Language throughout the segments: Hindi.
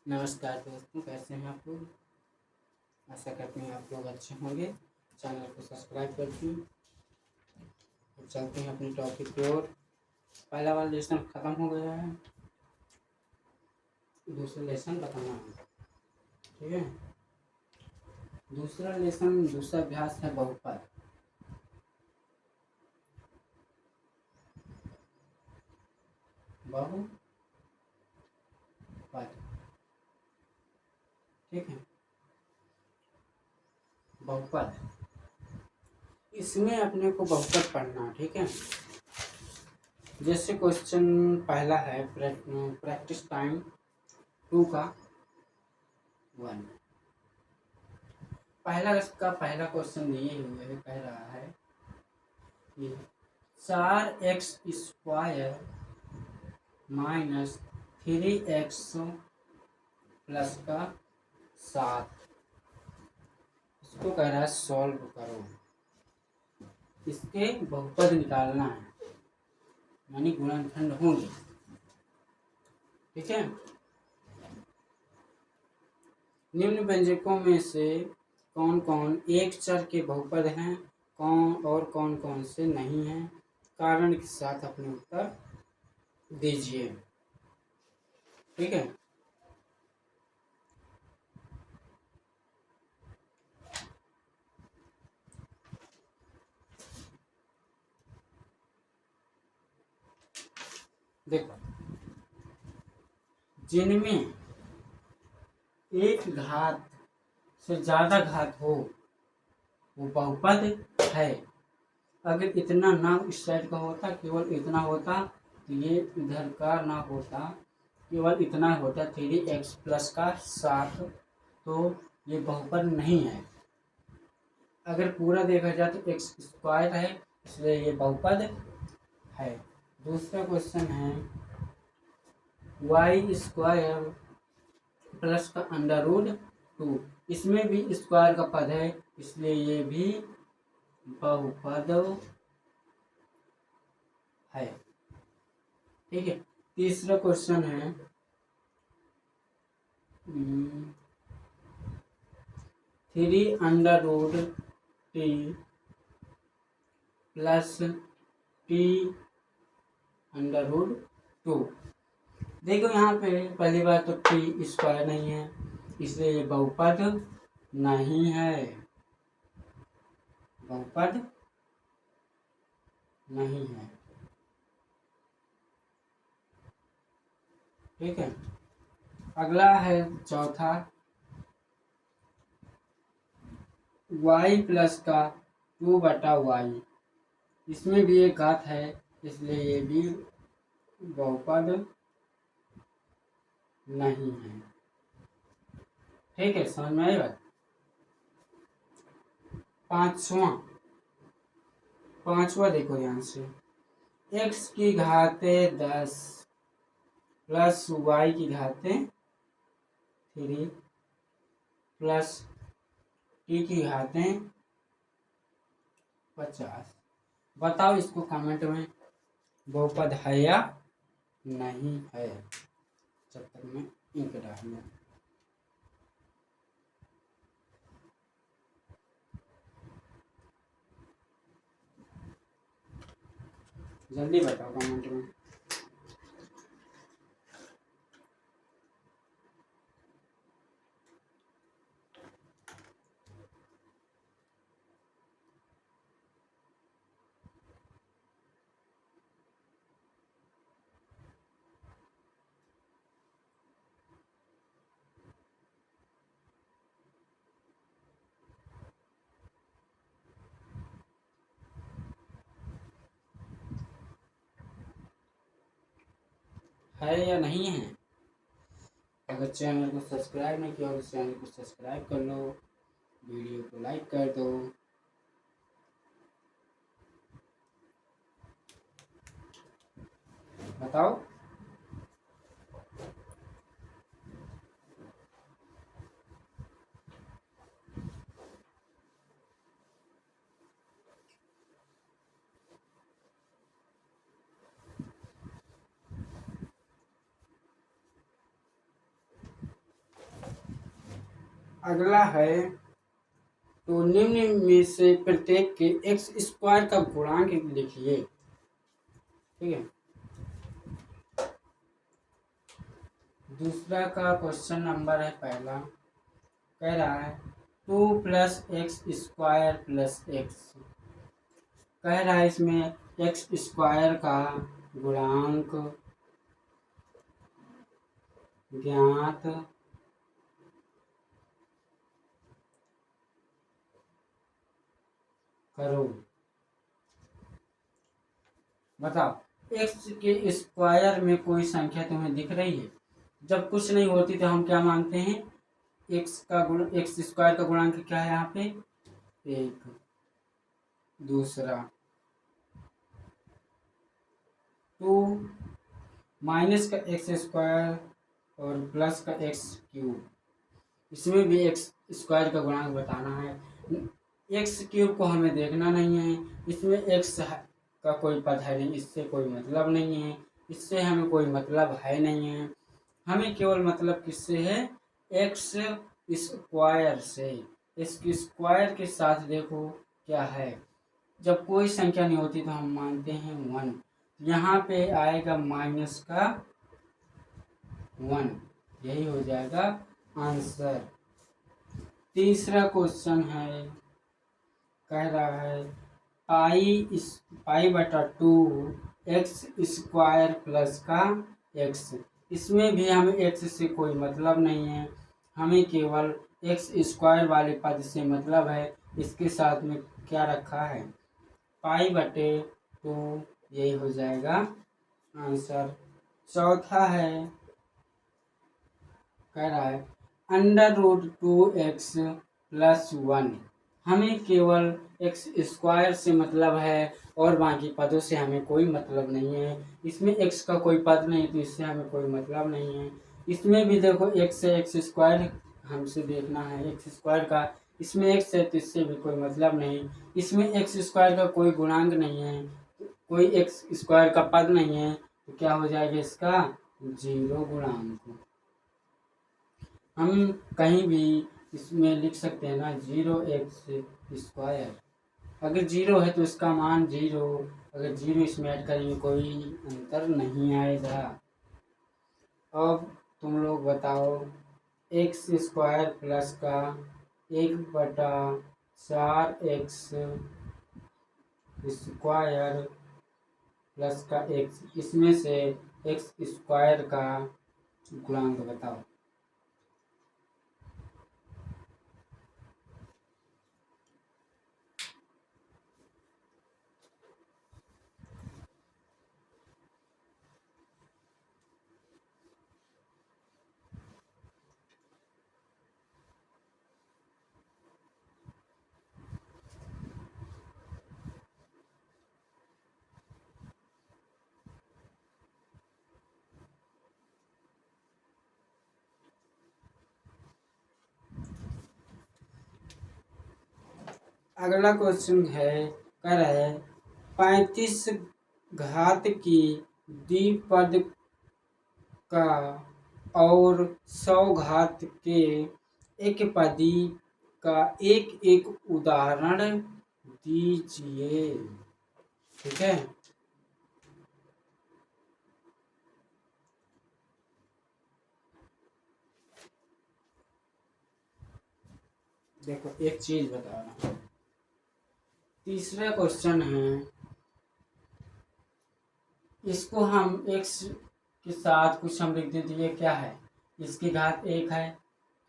नमस्कार दोस्तों, कैसे हैं आप लोग। आशा करते हैं आप लोग अच्छे होंगे। चैनल को सब्सक्राइब करके चलते हैं अपने टॉपिक की ओर। पहला वाला लेसन ख़त्म हो गया है, दूसरा लेसन बताना है। ठीक है, दूसरा लेसन, दूसरा अभ्यास है बहुपद। बहुपद, ठीक है, बहुपद। इसमें अपने को बहुपद पढ़ना है। ठीक है, जैसे क्वेश्चन पहला है प्रैक्टिस टाइम 2 का 1। पहला क्वेश्चन दिए हुए है, कह रहा है कि 4x² माइनस 3x प्लस का 7, इसको कह रहा है सॉल्व करो। इसके बहुपद निकालना है, यानी गुणनखंड होंगे। ठीक है, निम्न व्यंजकों में से कौन कौन एक चर के बहुपद हैं, कौन कौन से नहीं हैं। कारण के साथ अपने उत्तर दीजिए। ठीक है, देखो, जिनमें एक घात से ज्यादा घात हो वो बहुपद है। अगर इतना ना इस साइड का होता, केवल इतना होता तो ये इधर का ना होता, केवल इतना होता 3x प्लस का 7, तो ये बहुपद नहीं है। अगर पूरा देखा जाए तो x² है, इसलिए ये बहुपद है। दूसरा क्वेश्चन है y² प्लस का √2, इसमें भी स्क्वायर का पद है, इसलिए ये भी बहुपद है। ठीक है, तीसरा क्वेश्चन है 3√t प्लस t√2। देखो यहाँ पे पहली बात तो t² नहीं है, इसलिए ये बहुपद नहीं है, बहुपद नहीं है। ठीक है, अगला है चौथा y प्लस का 2/y, इसमें भी एक घात है, इसलिए ये भी बहुपद नहीं है। ठीक है, समझ में आई बात। पांचवा देखो ध्यान से, x की घाते 10 प्लस y की घाते 3 प्लस t की घाते 50। बताओ इसको कमेंट में बहुपद है या नहीं है। जब तक मैं इंक डालूंगा, जल्दी बताओ कमेंट में। है या नहीं है। अगर चैनल को सब्सक्राइब नहीं किया तो चैनल को सब्सक्राइब कर लो, वीडियो को लाइक कर दो। बताओ। अगला है, तो निम्न में से प्रत्येक के एक्स स्क्वायर का गुणांक लिखिए। ठीक है, दूसरा का क्वेश्चन नंबर है पहला, कह रहा है 2 + x² + x। कह रहा है इसमें एक्स स्क्वायर का गुणांक ज्ञात करो। बताओ एक्स के स्क्वायर में कोई संख्या तुम्हें दिख रही है? जब कुछ नहीं होती तो हम क्या मानते हैं, एक्स स्क्वायर का गुणांक क्या है यहाँ पे, 1। दूसरा 2 माइनस का x² और प्लस का x³। इसमें भी एक्स स्क्वायर का गुणांक बताना है। x³ को हमें देखना नहीं है, इसमें x का कोई पद है नहीं, इससे कोई मतलब नहीं है, इससे हमें कोई मतलब है नहीं है। हमें केवल मतलब किससे है, एक्स स्क्वायर से। इसके स्क्वायर के साथ देखो क्या है, जब कोई संख्या नहीं होती तो हम मानते हैं 1। यहाँ पे आएगा माइनस का 1, यही हो जाएगा आंसर। तीसरा क्वेश्चन है, कह रहा है पाई/2 x² प्लस का x। इसमें भी हमें x से कोई मतलब नहीं है, हमें केवल x² वाले पद से मतलब है। इसके साथ में क्या रखा है, पाई/2, यही हो जाएगा आंसर। चौथा है, कह रहा है √2x + 1। हमें केवल x² से मतलब है और बाकी पदों से हमें कोई मतलब नहीं है। इसमें x का कोई पद नहीं तो इससे हमें कोई मतलब नहीं है। इसमें भी देखो x है, x² हमसे देखना है x² का, इसमें x है तो इससे भी कोई मतलब नहीं। इसमें x² का कोई गुणांक नहीं है, कोई x² का पद नहीं है, तो क्या हो जाएगा इसका 0 गुणांक। हम कहीं भी इसमें लिख सकते हैं ना 0x²। अगर 0 है तो इसका मान 0, अगर 0 इसमें ऐड करेंगे कोई अंतर नहीं आएगा। अब तुम लोग बताओ x² प्लस का 1/4x² प्लस का x, इसमें से x² का गुणांक बताओ। अगला क्वेश्चन है, कह रहा है 35 घात की द्विपद का और 100 घात के एकपदी का एक एक उदाहरण दीजिए। ठीक है, देखो एक चीज बता रहा हूँ। तीसरा क्वेश्चन है, इसको हम x के साथ कुछ हम लिख देते, ये क्या है, इसकी घात 1 है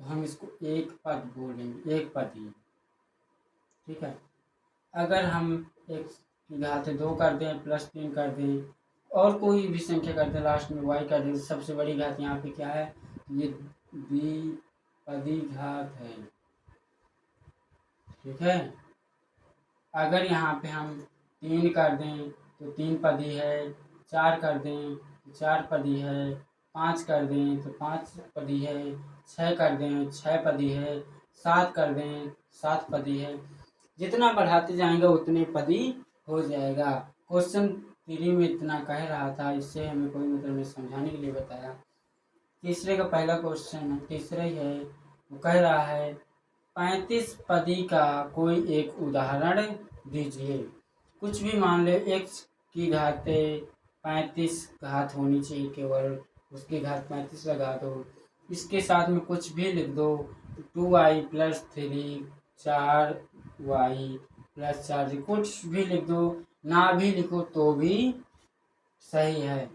तो हम इसको एक पद बोलेंगे, एक पदी। ठीक है, अगर हम x की घात 2 कर दें, +3 कर दें, और कोई भी संख्या कर दें, लास्ट में y कर दें, सबसे बड़ी घात यहाँ पे क्या है, ये द्विपदी घात है। ठीक है, अगर यहाँ पे हम 3 कर दें तो 3 पदी है, 4 कर दें तो 4 पदी है, 5 कर दें तो 5 पदी है, 6 कर दें 6 पदी है, 7 कर दें 7 पदी है। जितना बढ़ाते जाएंगे उतने पदी हो जाएगा। क्वेश्चन 3 में इतना कह रहा था, इससे हमें कोई मतलब नहीं, समझाने के लिए बताया। तीसरे का पहला क्वेश्चन है, तीसरा ही है, वो कह रहा है 35 पदी का कोई एक उदाहरण दीजिए। कुछ भी मान ले, x की घात 35 घात होनी चाहिए, केवल उसकी घात 35 लगा दो। इसके साथ में कुछ भी लिख दो, 2i + 3 4y + 4 कुछ भी लिख दो, ना भी लिखो तो भी सही है।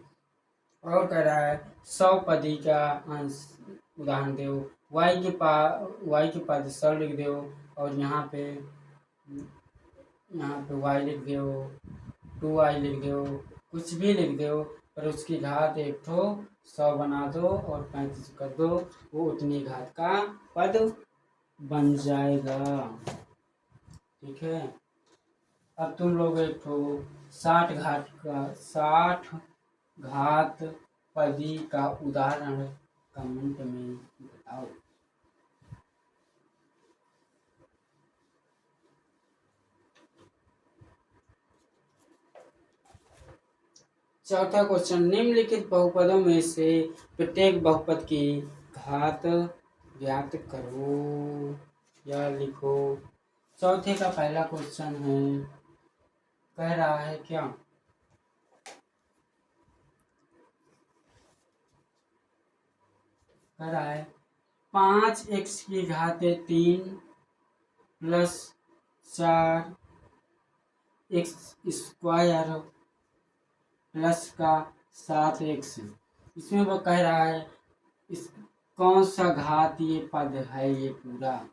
और कह रहा है 100 पदी का अंश उदाहरण दो, y के पद 100 लिख दो, और यहाँ पे y लिख दो, 2i लिख दो, कुछ भी लिख दो, पर उसकी घात एक ठो 100 बना दो और 35 कर दो, वो उतनी घात का पद बन जाएगा। ठीक है। अब तुम लोग एक ठो 60 घात पदी का उदाहरण कमेंट में बताओ। चौथा क्वेश्चन, निम्नलिखित बहुपदों में से प्रत्येक बहुपद की घात ज्ञात करो या लिखो। चौथे का पहला क्वेश्चन है, कह रहा है क्या, कह रहा है 5x की घात 3 + 4x² प्लस का 7x। इसमें वो कह रहा है इस कौन सा घात ये पद है ये पूरा।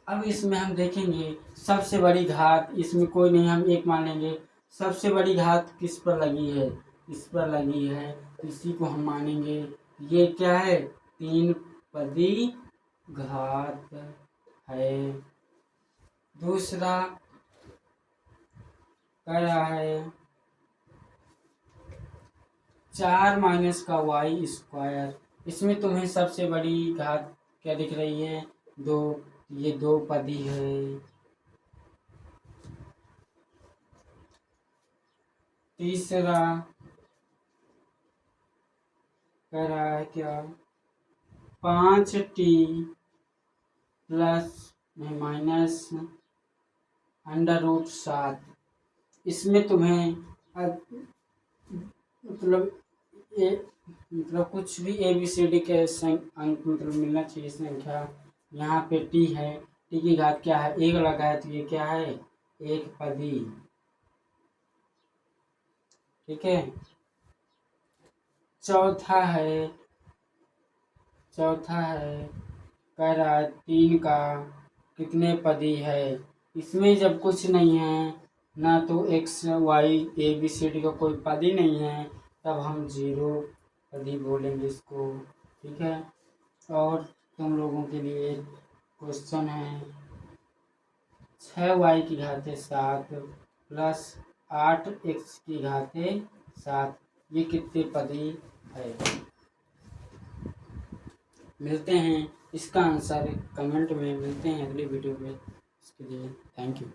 अब इसमें हम देखेंगे सबसे बड़ी घात, इसमें कोई नहीं, हम एक मान लेंगे। सबसे बड़ी घात किस पर लगी है, इस पर लगी है, इसी को हम मानेंगे। ये क्या है, 3 पदी घात है। दूसरा कह रहा है 4 - का y²। इसमें तुम्हें सबसे बड़ी घात क्या दिख रही है, 2, ये 2 पदी है। तीसरा कह रहा है क्या, 5t + -√7। इसमें तुम्हें मतलब कुछ भी ABCD के अंक मतलब मिलना चाहिए संख्या। यहाँ पे t है, t की घात क्या है, 1 लगा है, तो ये क्या है, 1 पदी। ठीक है। चौथा है कह रहा है 3 का कितने पदी है। इसमें जब कुछ नहीं है, ना तो x y ABCD का कोई पदी नहीं है, तब हम 0 पदी बोलेंगे इसको। ठीक है। और तुम लोगों के लिए क्वेश्चन है, 6y की घात 7 + 8x की घात 7, ये कितने पदी है। मिलते हैं इसका आंसर कमेंट में, मिलते हैं अगली वीडियो में। इसके लिए थैंक यू।